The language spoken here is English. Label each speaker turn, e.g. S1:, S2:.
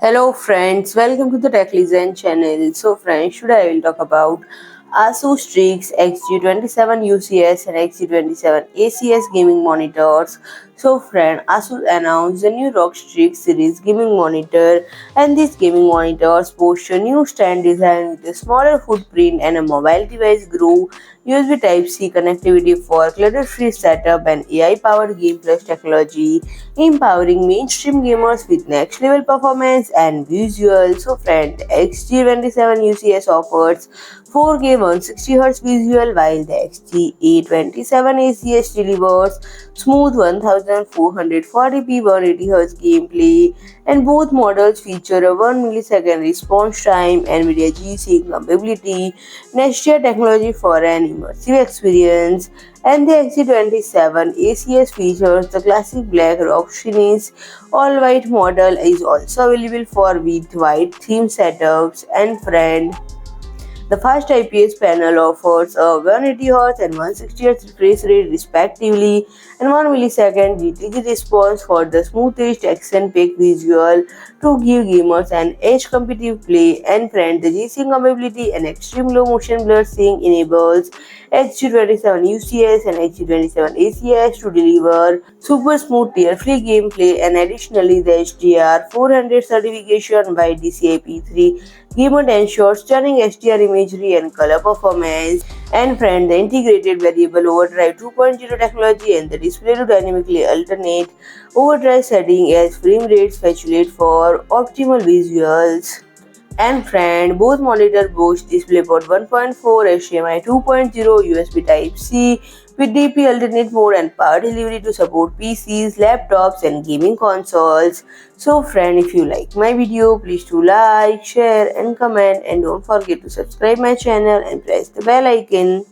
S1: Hello friends, welcome to the Tech Listen channel. So friends, today I will talk about ASUS Strix XG27UCS and XG27ACS gaming monitors. So friend, ASUS announced the new ROG Strix series gaming monitor, and these gaming monitors boast a new stand design with a smaller footprint and a mobile device groove, USB Type-C connectivity for clutter-free setup, and AI-powered GamePlus technology, empowering mainstream gamers with next-level performance and visuals. So friend, XG27UCS offers 4K 160Hz visual, while the XG27ACS delivers smooth 1440p 180Hz gameplay, and both models feature a 1 millisecond response time, NVIDIA G-SYNC compatibility, next-year technology for an immersive experience, and the XG27 ACS features the classic black rock finish. All-white model is also available for with white theme setups. And friend, the Fast IPS panel offers a 180Hz and 160Hz refresh rate respectively, and 1 millisecond DTG response for the smoothest action-packed visual to give gamers an edge competitive play. And friend, the G-Sync compatibility and extreme low motion blur sync enables XG27UCS and XG27ACS to deliver super smooth tear-free gameplay, and additionally the HDR 400 certification by DCI-P3 gamut ensures stunning HDR imagery and color performance. And friend, the integrated variable overdrive 2.0 technology and the display to dynamically alternate overdrive setting as frame rates fluctuate for optimal visuals. And friend, both monitors boast DisplayPort 1.4, HDMI 2.0, USB Type-C with DP alternate mode and power delivery to support PCs, laptops and gaming consoles. So friend, if you like my video, please do like, share and comment, and don't forget to subscribe my channel and press the bell icon.